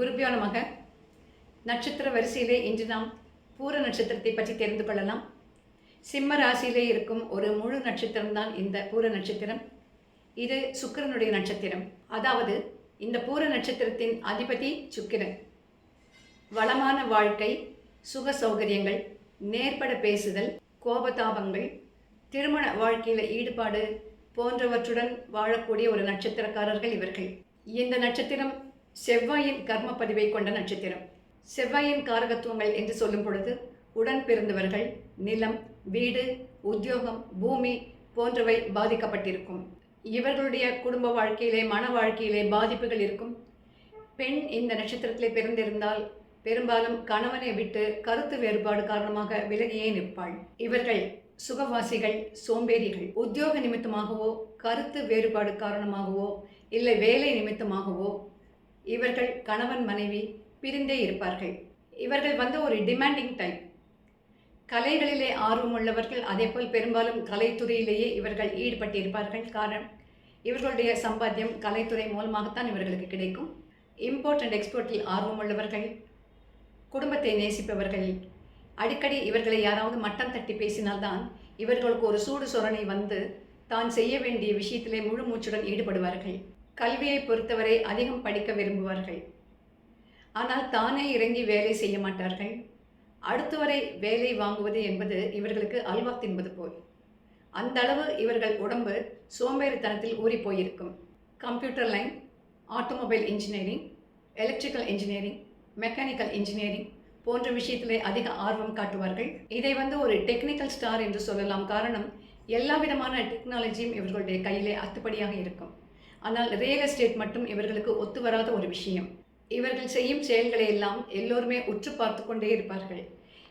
குருபியோ நமக. நட்சத்திர வரிசையிலே இன்று நாம் பூர நட்சத்திரத்தை பற்றி தெரிந்து கொள்ளலாம். சிம்ம ராசியிலே இருக்கும் ஒரு முழு நட்சத்திரம்தான் இந்த பூர நட்சத்திரம். இது சுக்கிரனுடைய நட்சத்திரம். அதாவது இந்த பூர நட்சத்திரத்தின் அதிபதி சுக்கிரன். வளமான வாழ்க்கை, சுக சௌகரியங்கள், நேர்பட பேசுதல், கோபதாபங்கள், திருமண வாழ்க்கையில் ஈடுபாடு போன்றவற்றுடன் வாழக்கூடிய ஒரு நட்சத்திரக்காரர்கள் இவர்கள். இந்த நட்சத்திரம் செவ்வாயின் கர்ம பதிவை கொண்ட நட்சத்திரம். செவ்வாயின் காரகத்துவங்கள் என்று சொல்லும் பொழுது உடன் பிறந்தவர்கள், நிலம், வீடு, உத்தியோகம், பூமி போன்றவை பாதிக்கப்பட்டிருக்கும். இவர்களுடைய குடும்ப வாழ்க்கையிலே, மன வாழ்க்கையிலே பாதிப்புகள் இருக்கும். பெண் இந்த நட்சத்திரத்திலே பிறந்திருந்தால் பெரும்பாலும் கணவனை விட்டு கருத்து வேறுபாடு காரணமாக விலகியே நிற்பாள். இவர்கள் சுகவாசிகள், சோம்பேறிகள். உத்தியோக நிமித்தமாகவோ, கருத்து வேறுபாடு காரணமாகவோ, இல்லை வேலை நிமித்தமாகவோ இவர்கள் கணவன் மனைவி பிரிந்தே இருப்பார்கள். இவர்கள் ஒரு டிமாண்டிங் டைப். கலைகளிலே ஆர்வம் உள்ளவர்கள், அதேபோல் பெரும்பாலும் கலைத்துறையிலேயே இவர்கள் ஈடுபட்டிருப்பார்கள். காரணம், இவர்களுடைய சம்பாத்தியம் கலைத்துறை மூலமாகத்தான் இவர்களுக்கு கிடைக்கும். இம்போர்ட் அண்ட் எக்ஸ்போர்ட்டில் ஆர்வம் உள்ளவர்கள், குடும்பத்தை நேசிப்பவர்கள். அடிக்கடி இவர்களை யாராவது மட்டம் தட்டி பேசினால்தான் இவர்களுக்கு ஒரு சூடு சொரணை வந்து தான் செய்ய வேண்டிய விஷயத்திலே முழு மூச்சுடன் ஈடுபடுவார்கள். கல்வியை பொறுத்தவரை அதிகம் படிக்க விரும்புவார்கள். ஆனால் தானே இறங்கி வேலை செய்ய மாட்டார்கள். அடுத்தவரை வேலை வாங்குவது என்பது இவர்களுக்கு அல்வா தின்பது போல். அந்த அளவு இவர்கள் உடம்பு சோம்பேறித்தனத்தில் ஊறி போயிருக்கும். Computer line, automobile engineering, electrical engineering, mechanical engineering போன்ற விஷயத்திலே அதிக ஆர்வம் காட்டுவார்கள். இதை ஒரு டெக்னிக்கல் ஸ்டார் என்று சொல்லலாம். காரணம், எல்லா விதமான டெக்னாலஜியும் இவர்களுடைய கையிலே அத்துப்படியாக இருக்கும். ஆனால் ரியல் எஸ்டேட் மட்டும் இவர்களுக்கு ஒத்து வராத ஒரு விஷயம். இவர்கள் செய்யும் செயல்களை எல்லாம் எல்லோருமே உற்று பார்த்து கொண்டே இருப்பார்கள்.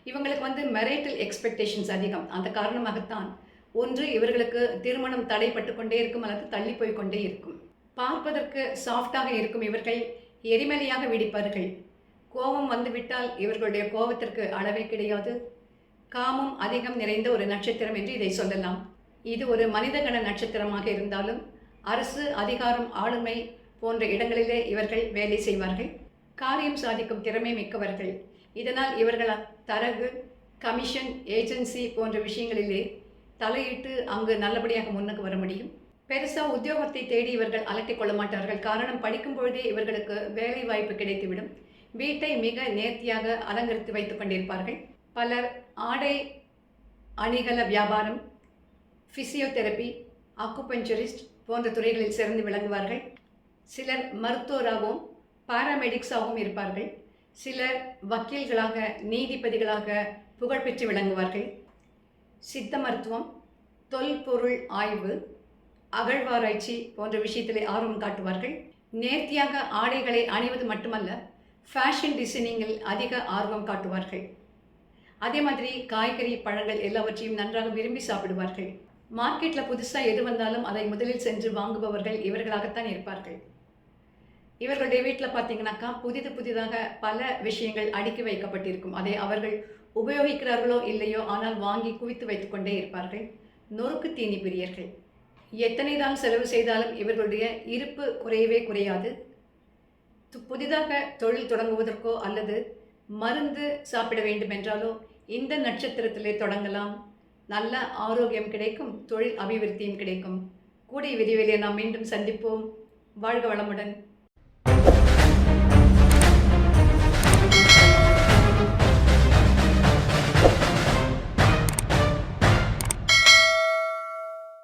இவங்களுக்கு மெரிட்டல் எக்ஸ்பெக்டேஷன்ஸ் அதிகம். அந்த காரணமாகத்தான் ஒன்று இவர்களுக்கு திருமணம் தடைப்பட்டு கொண்டே இருக்கும், அல்லது தள்ளி போய் கொண்டே இருக்கும். பார்ப்பதற்கு சாஃப்டாக இருக்கும் இவர்கள் எரிமலையாக வெடிப்பார்கள். கோபம் வந்துவிட்டால் இவர்களுடைய கோபத்திற்கு அளவே கிடையாது. காமம் அதிகம் நிறைந்த ஒரு நட்சத்திரம் என்று இதை சொல்லலாம். இது ஒரு மனிதகண நட்சத்திரமாக இருந்தாலும் அரசு, அதிகாரம், ஆளுமை போன்ற இடங்களிலே இவர்கள் வேலை செய்வார்கள். காரியம் சாதிக்கும் திறமை மிக்கவர்கள். இதனால் இவர்கள் தரகு, கமிஷன், ஏஜென்சி போன்ற விஷயங்களிலே தலையிட்டு அங்கு நல்லபடியாக முன்னுக்கு வர முடியும். பெருசாக உத்தியோகத்தை தேடி இவர்கள் அலட்டிக் கொள்ள மாட்டார்கள். காரணம், படிக்கும் பொழுதே இவர்களுக்கு வேலை வாய்ப்பு கிடைத்துவிடும். வீட்டை மிக நேர்த்தியாக அலங்கரித்து வைத்துக் கொண்டிருப்பார்கள். பலர் ஆடை அணிகல வியாபாரம், ஃபிசியோதெரப்பி, அக்குபஞ்சரிஸ்ட் போன்ற துறைகளில் சிறந்து விளங்குவார்கள். சிலர் மருத்துவராகவும் பாராமெடிக்ஸாகவும் இருப்பார்கள். சிலர் வக்கீல்களாக, நீதிபதிகளாக புகழ்பெற்று விளங்குவார்கள். சித்த மருத்துவம், தொல்பொருள் ஆய்வு, அகழ்வாராய்ச்சி போன்ற விஷயத்திலே ஆர்வம் காட்டுவார்கள். நேர்த்தியாக ஆடைகளை அணிவது மட்டுமல்ல, ஃபேஷன் டிசைனிங்கில் அதிக ஆர்வம் காட்டுவார்கள். அதே மாதிரி காய்கறி, பழங்கள் எல்லாவற்றையும் நன்றாக விரும்பி சாப்பிடுவார்கள். மார்க்கெட்டில் புதுசாக எது வந்தாலும் அதை முதலில் சென்று வாங்குபவர்கள் இவர்களாகத்தான் இருப்பார்கள். இவர்களுடைய வீட்டில் பார்த்தீங்கன்னாக்கா புதிதாக பல விஷயங்கள் அடுக்கி வைக்கப்பட்டிருக்கும். அதை அவர்கள் உபயோகிக்கிறார்களோ இல்லையோ, ஆனால் வாங்கி குவித்து வைத்துக்கொண்டே இருப்பார்கள். நொறுக்கு தீனி பிரியர்கள். எத்தனை தான் செலவு செய்தாலும் இவர்களுடைய இருப்பு குறையவே குறையாது. புதிதாக தொழில் தொடங்குவதற்கோ அல்லது மருந்து சாப்பிட வேண்டும் என்றாலோ இந்த நட்சத்திரத்திலே தொடங்கலாம். நல்ல ஆரோக்கியம் கிடைக்கும், தொழில் அபிவிருத்தியும் கிடைக்கும். கூடிய விரைவிலே நாம் மீண்டும் சந்திப்போம். வாழ்க வளமுடன்.